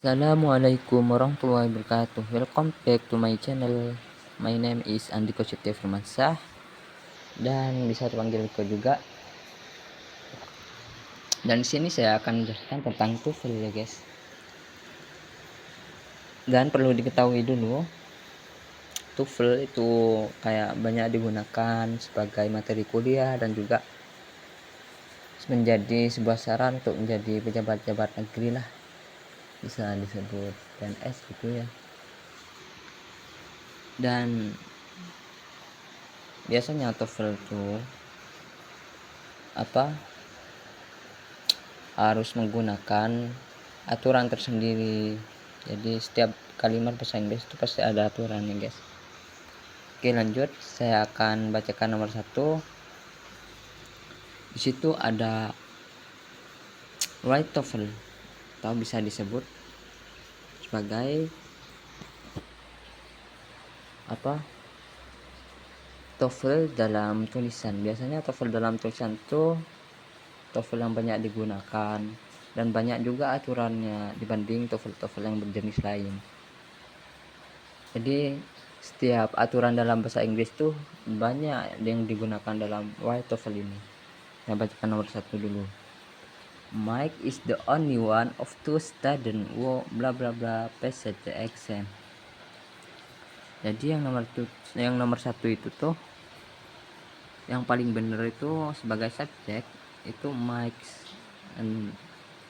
Assalamualaikum warahmatullahi wabarakatuh. Welcome back to my channel. My name is Andiko Setia Firmansyah dan bisa dipanggil Iko juga. Dan di sini saya akan menjelaskan tentang TOEFL ya guys. Dan perlu diketahui dulu, TOEFL itu kayak banyak digunakan sebagai materi kuliah dan juga menjadi sebuah syarat untuk menjadi pejabat-pejabat negeri lah, bisa disebut PNS gitu ya. Dan biasanya TOEFL itu harus menggunakan aturan tersendiri. Jadi setiap kalimat bahasa Inggris itu pasti ada aturannya guys. Oke, lanjut, saya akan bacakan nomor 1. Di situ ada right TOEFL atau bisa disebut sebagai TOEFL dalam tulisan. Biasanya TOEFL dalam tulisan itu TOEFL yang banyak digunakan dan banyak juga aturannya dibanding TOEFL yang berjenis lain. Jadi setiap aturan dalam bahasa Inggris tuh banyak yang digunakan dalam right TOEFL ini. Saya bacakan nomor 1 dulu. Mike is the only one of two students who bla bla bla passed the exam. Jadi yang nomor 1 itu tuh yang paling benar itu sebagai subjek itu Mike,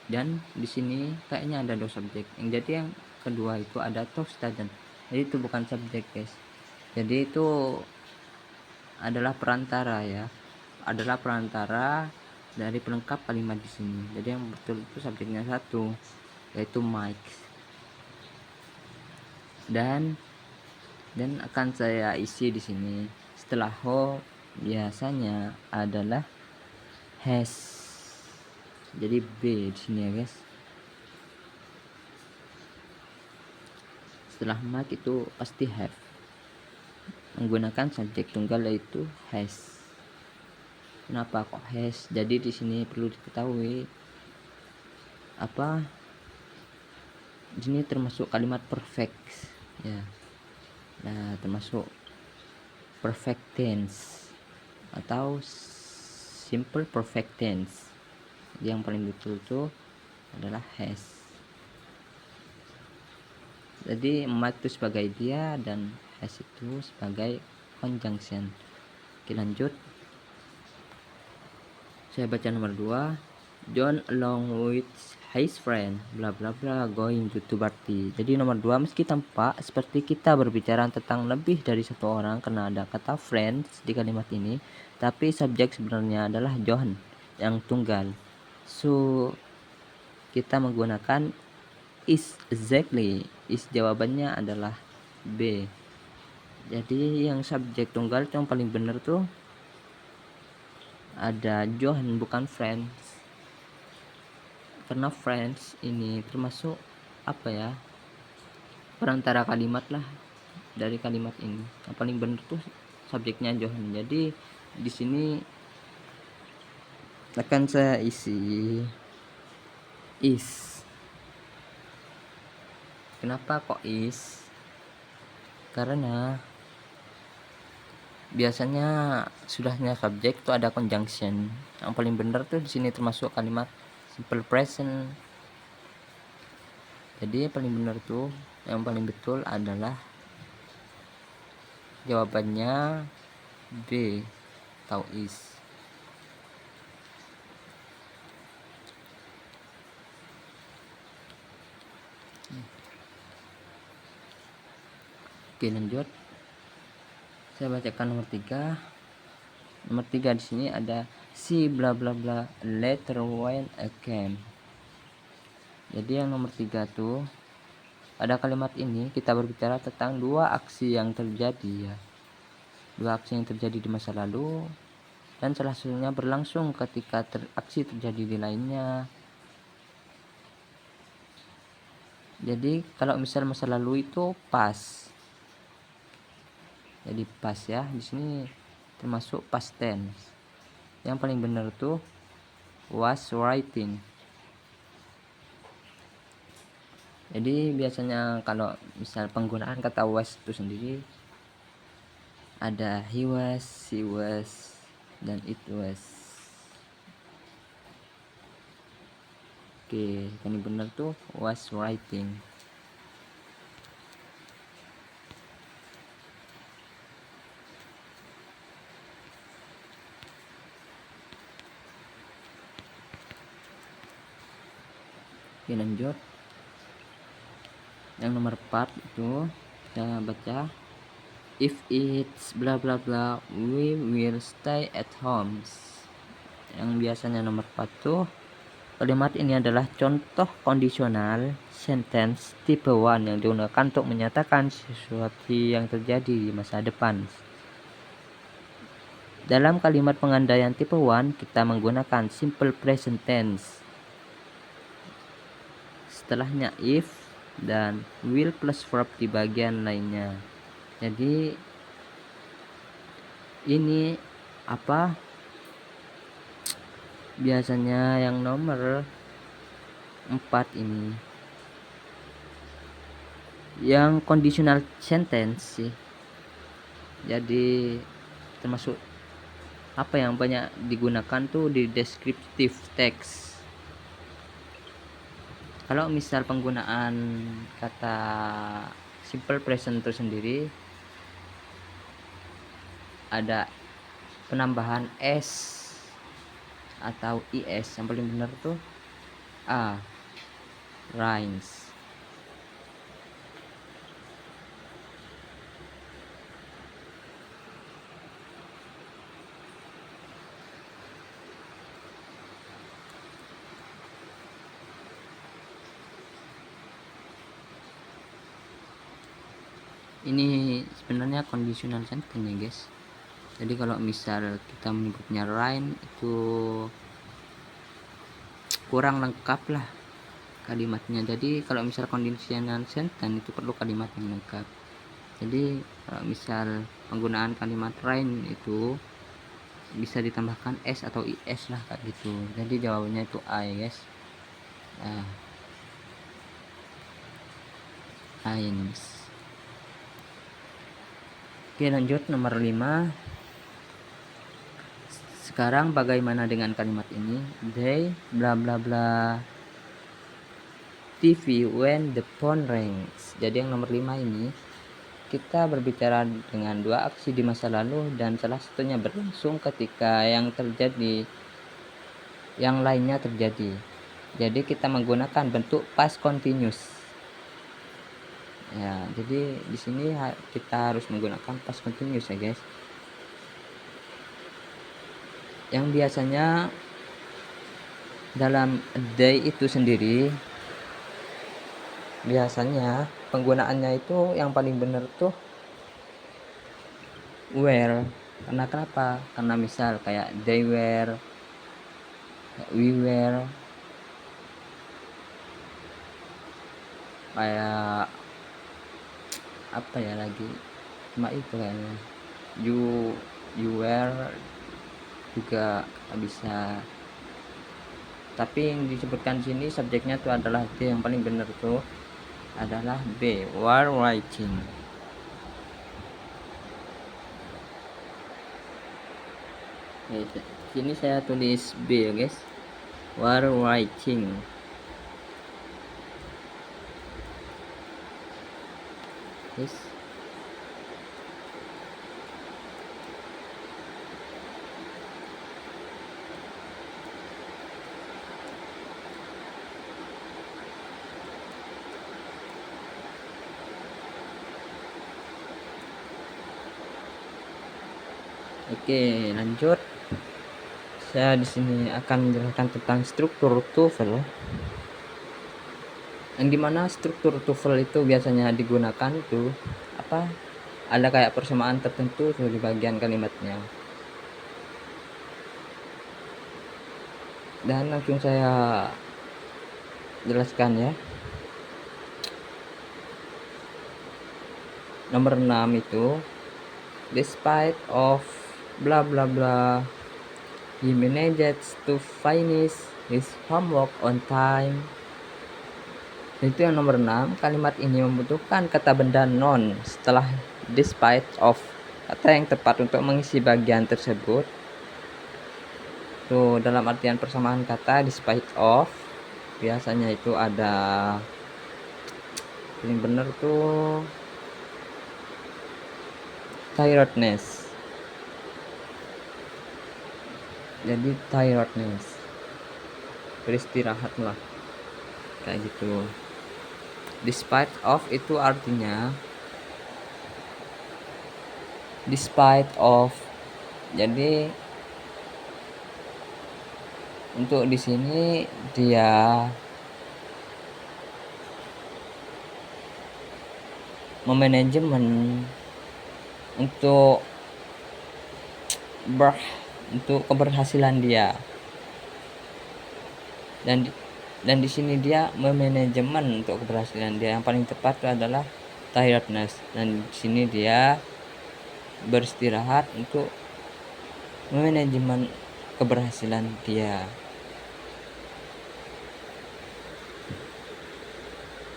dan di sini kayaknya ada 2 subjek. Jadi yang kedua itu ada two student. Jadi itu bukan subjek guys. Jadi itu adalah perantara ya, adalah perantara dari pelengkap kalimat di sini. Jadi yang betul itu subjeknya 1 yaitu Mike, dan akan saya isi di sini. Setelah ho biasanya adalah has. Jadi B di sini ya guys. Setelah Mike itu pasti have, menggunakan subjek tunggal yaitu has. Kenapa kok has? Jadi di sini perlu diketahui di sini termasuk kalimat perfect ya. Nah, termasuk perfect tense atau simple perfect tense. Jadi yang paling betul itu adalah has. Jadi Mike itu sebagai dia dan has itu sebagai conjunction. Oke, lanjut. Saya baca nomor 2. John along with his friend bla bla bla going to party. Jadi nomor 2, meski tampak seperti kita berbicara tentang lebih dari satu orang karena ada kata friends di kalimat ini, tapi subjek sebenarnya adalah John yang tunggal. So kita menggunakan is exactly. Is jawabannya adalah B. Jadi yang subjek tunggal yang paling benar tuh ada John bukan friends. Karena friends ini termasuk perantara kalimat lah dari kalimat ini. Yang paling benar tuh subjeknya John. Jadi di sini akan saya isi is. Kenapa kok is? Karena biasanya sudahnya subjek itu ada conjunction. Yang paling benar tuh di sini termasuk kalimat simple present. Jadi yang paling benar tuh, yang paling betul adalah jawabannya B atau is. Oke, lanjut. Saya bacakan nomor 3. Nomor 3 di sini ada si bla bla bla later when I came. Jadi yang nomor 3 tuh pada kalimat ini kita berbicara tentang 2 aksi yang terjadi ya. 2 aksi yang terjadi di masa lalu dan salah satunya berlangsung ketika aksi terjadi di lainnya. Jadi kalau misal masa lalu itu past. Jadi past ya. Di sini termasuk past tense. Yang paling benar tuh was writing. Jadi biasanya kalau misal penggunaan kata was itu sendiri ada he was, she was, dan it was. Oke, yang benar tuh was writing. Oke, lanjut. Yang nomor 4 itu saya baca, if it's bla bla bla we will stay at home. Yang biasanya nomor 4 tuh, kalimat ini adalah contoh conditional sentence tipe 1 yang digunakan untuk menyatakan sesuatu yang terjadi di masa depan. Dalam kalimat pengandaian tipe 1 kita menggunakan simple present tense, setelahnya if dan will plus verb di bagian lainnya. Jadi ini apa, biasanya yang nomor 4 ini yang conditional sentence sih, jadi termasuk apa yang banyak digunakan tuh di descriptive text. Kalau misal penggunaan kata simple present itu sendiri ada penambahan s atau is, yang paling benar tuh a, rhymes. Ini sebenarnya conditional sentence ya guys. Jadi kalau misal kita menyebutnya rhyme itu kurang lengkap lah kalimatnya. Jadi kalau misal conditional sentence itu perlu kalimat yang lengkap. Jadi kalau misal penggunaan kalimat rhyme itu bisa ditambahkan s atau is lah kayak gitu. Jadi jawabannya itu a ya guys. Rhymes. Oke, lanjut nomor 5. Sekarang bagaimana dengan kalimat ini? They bla bla bla TV when the phone rings. Jadi yang nomor 5 ini kita berbicara dengan dua aksi di masa lalu dan salah satunya berlangsung ketika yang lainnya terjadi. Jadi kita menggunakan bentuk past continuous. Ya, jadi di sini kita harus menggunakan past continuous ya guys. Yang biasanya dalam day itu sendiri biasanya penggunaannya itu yang paling benar tuh were. Karena kenapa? Karena misal kayak they were, we were, kayak apa ya lagi, cuma itu kayaknya you were juga bisa, tapi yang disebutkan sini subjeknya itu adalah D. Yang paling benar tuh adalah B, were writing. Sini saya tulis B ya guys, were writing. Yes. Oke, lanjut. Saya di sini akan menjelaskan tentang struktur TOEFL. Yang dimana struktur TOEFL itu biasanya digunakan itu apa? Ada kayak persamaan tertentu di bagian kalimatnya. Dan langsung saya jelaskan ya. Nomor 6 itu, despite of bla bla bla, he managed to finish his homework on time. Itu yang nomor 6, kalimat ini membutuhkan kata benda non setelah despite of, kata yang tepat untuk mengisi bagian tersebut. Tuh, dalam artian persamaan kata despite of biasanya itu ada paling benar tuh tiredness. Jadi tiredness, beristirahat lah kayak gitu. Despite of itu artinya despite of. Jadi untuk di sini dia memanajemen untuk keberhasilan dia, dan di sini dia memanajemen untuk keberhasilan dia. Yang paling tepat itu adalah tiredness, dan di sini dia beristirahat untuk memanajemen keberhasilan dia.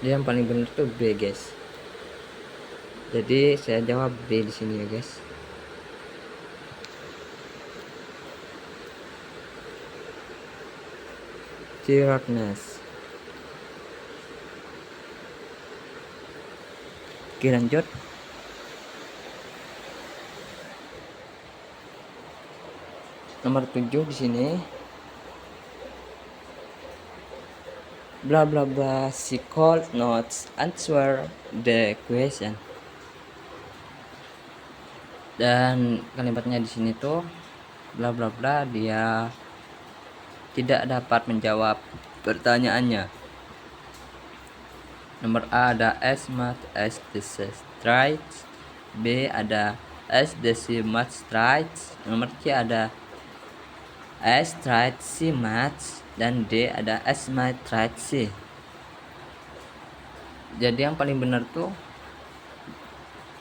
Dia yang paling benar tuh B, guys. Jadi saya jawab B di sini ya, guys. Tiredness. Oke, lanjut. Nomor 7 di sini. Bla bla bla, she could not answer the question. Dan kalimatnya di sini tuh bla bla bla, dia tidak dapat menjawab pertanyaannya. Nomor A ada as much as the strides, B ada as the she much strides, nomor C ada as tried she much, dan D ada as much tried she. Jadi yang paling benar tuh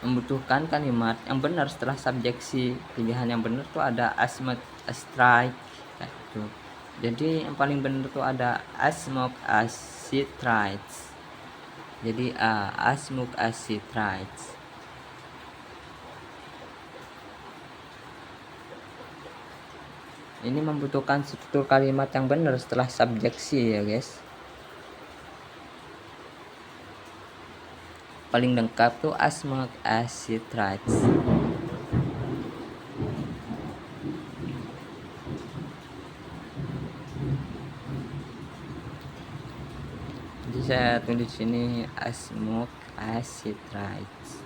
membutuhkan kalimat yang benar setelah subjek si. Pilihan yang benar tuh ada as much as tried gitu. Jadi yang paling benar tuh ada as much as she tries. Jadi as much as she tries. Ini membutuhkan struktur kalimat yang benar setelah subjek si ya, guys. Paling lengkap tuh as much as she tries. Jadi saya tulis sini as much as she tries.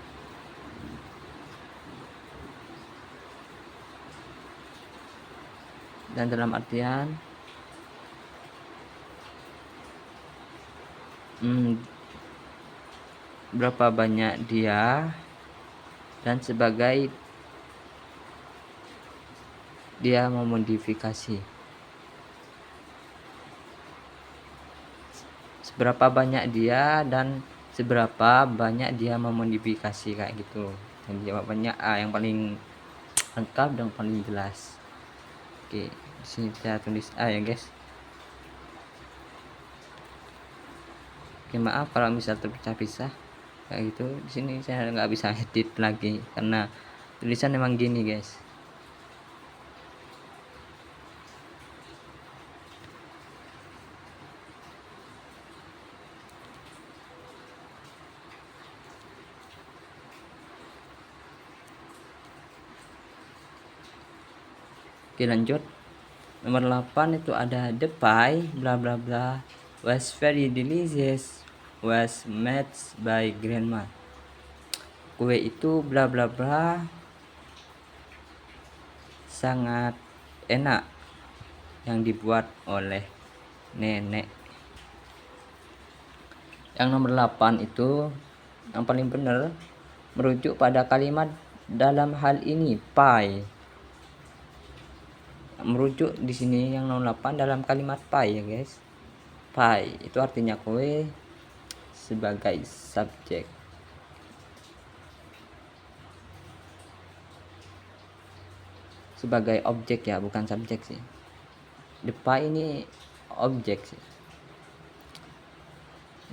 Dan dalam artian berapa banyak dia, dan sebagai dia memodifikasi. Seberapa banyak dia dan seberapa banyak dia memodifikasi kayak gitu. Dan jawabannya A yang paling lengkap dan paling jelas. Oke, di sini saya tulis A ya, guys. Oke, maaf kalau misal terpisah-pisah kayak gitu. Di sini saya nggak bisa edit lagi karena tulisan emang gini, guys. Oke, lanjut. Nomor 8 itu ada the pie bla bla bla was very delicious, was made by grandma. Kue itu bla bla bla sangat enak, yang dibuat oleh nenek. Yang nomor 8 itu yang paling benar merujuk pada kalimat dalam hal ini pie. Merujuk di sini yang nomor 8 dalam kalimat pie ya, guys. Pie itu artinya kue sebagai subjek. Sebagai objek ya, bukan subjek sih. The pie ini objek sih.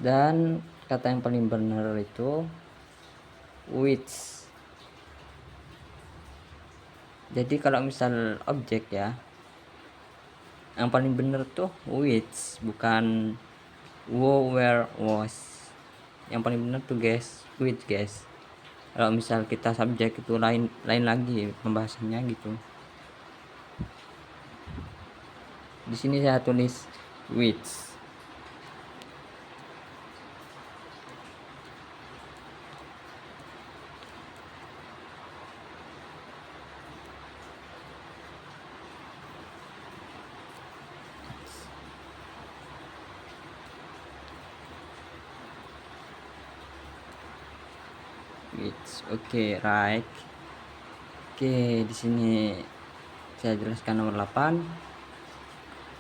Dan kata yang paling benar itu which. Jadi kalau misal objek ya, yang paling benar tuh which, bukan who, where, was. Yang paling benar tuh guys, which guys. Kalau misal kita subjek itu lain lagi pembahasannya gitu. Di sini saya tulis which. Oke, right. Oke, di sini saya jelaskan nomor 8.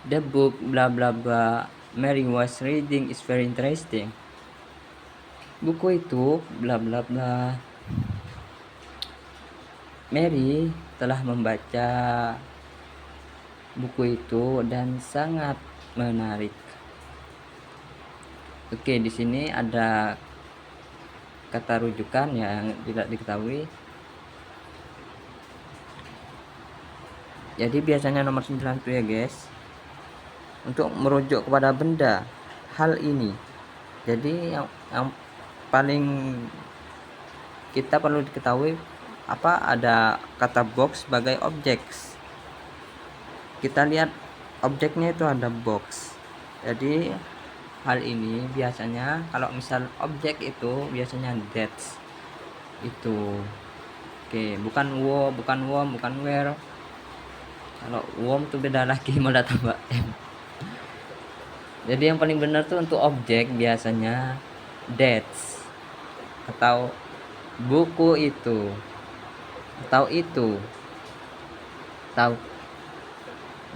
The book bla bla bla Mary was reading is very interesting. Buku itu bla bla bla Mary telah membaca buku itu dan sangat menarik. Oke, di sini ada kata rujukan yang tidak diketahui. Jadi biasanya nomor 9 itu ya guys, untuk merujuk kepada benda, hal ini. Jadi yang paling kita perlu diketahui apa, ada kata box sebagai objek. Kita lihat objeknya itu ada box. Jadi hal ini biasanya kalau misal objek itu biasanya that itu. Oke, bukan wo, bukan wom, bukan where. Kalau wom tuh beda lagi, malah tambah m. Jadi yang paling benar tuh untuk objek biasanya that, atau buku itu, atau itu, atau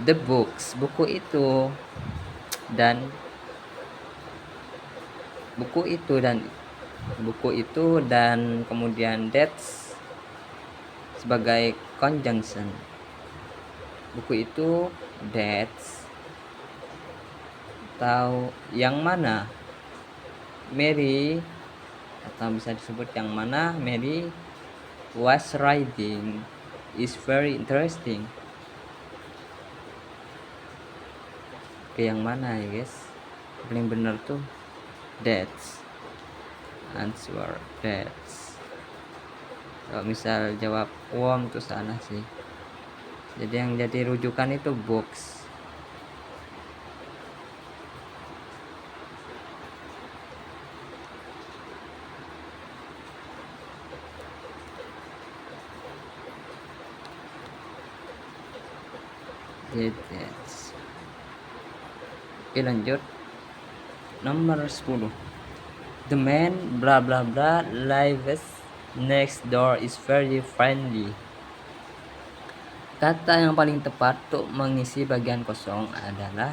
the books, buku itu, dan buku itu dan kemudian that sebagai conjunction. Buku itu, that, atau yang mana Mary, atau bisa disebut yang mana Mary was reading is very interesting. Oke, yang mana ya guys? Paling benar tuh that's. Answer that's. Kalau misal jawab warm tuh salah sih. Jadi yang jadi rujukan itu box. That's. Oke, lanjut. Nomor 10. The man bla bla bla lives next door is very friendly. Kata yang paling tepat untuk mengisi bagian kosong adalah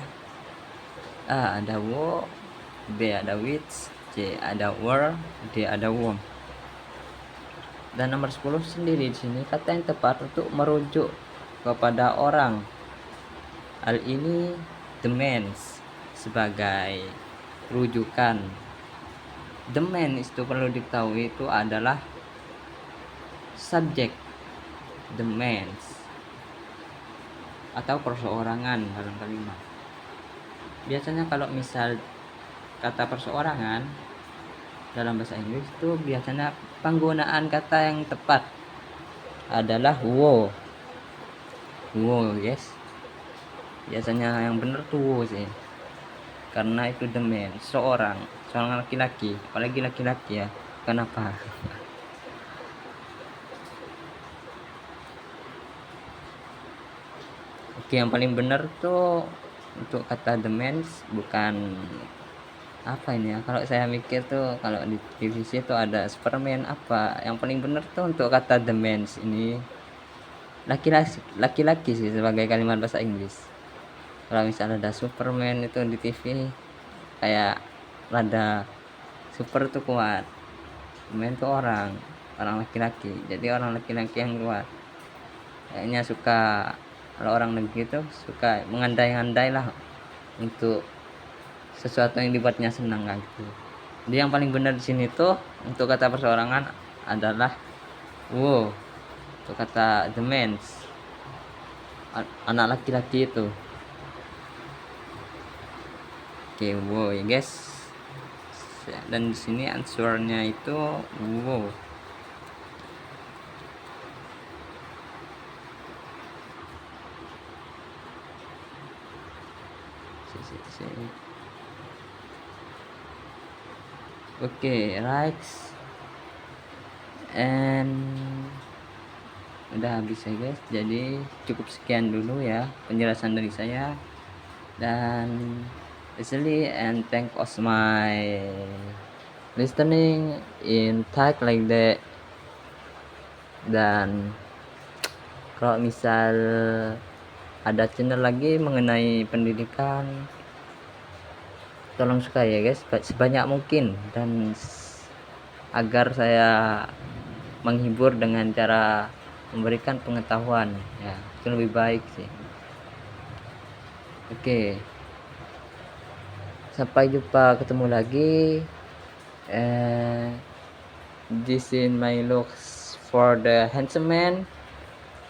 A ada wo, B ada which, C ada were, D ada whom. Dan nomor 10 sendiri di sini kata yang tepat untuk merujuk kepada orang. Hal ini the man sebagai rujukan. The man itu perlu diketahui itu adalah subjek the man atau perseorangan dalam kalimat. Biasanya kalau misal kata perseorangan dalam bahasa Inggris itu biasanya penggunaan kata yang tepat adalah wo. Wo guys. Biasanya yang benar tuh wo sih. Karena itu the man, seorang laki-laki, apalagi laki-laki ya. Kenapa? Oke, yang paling benar tuh untuk kata the man bukan apa ini ya. Kalau saya mikir tuh kalau di divisi itu ada Superman apa. Yang paling benar tuh untuk kata the man ini laki-laki sih sebagai kalimat bahasa Inggris. Kalau misalnya ada Superman itu di TV kayak rada super tuh kuat, man tuh orang laki-laki, jadi orang laki-laki yang kuat. Kayaknya suka, kalau orang negeri itu suka mengandai-andai lah untuk sesuatu yang dibuatnya senang kan gitu. Jadi yang paling benar di sini tuh untuk kata perseorangan adalah wow. Untuk kata the mens, anak laki-laki itu. Oke, wow ya guys. Dan di sini answernya itu wow. Oke, right. And udah habis ya guys. Jadi cukup sekian dulu ya penjelasan dari saya. Dan especially and thank us my listening in type like that. Dan kalau misal ada channel lagi mengenai pendidikan, tolong suka ya guys, sebanyak mungkin, dan agar saya menghibur dengan cara memberikan pengetahuan ya, itu lebih baik sih. Oke, sampai jumpa, ketemu lagi. This is my looks for the handsome man,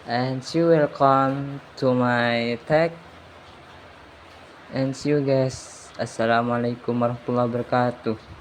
and you welcome to my tag, and see you guys. Assalamualaikum warahmatullahi wabarakatuh.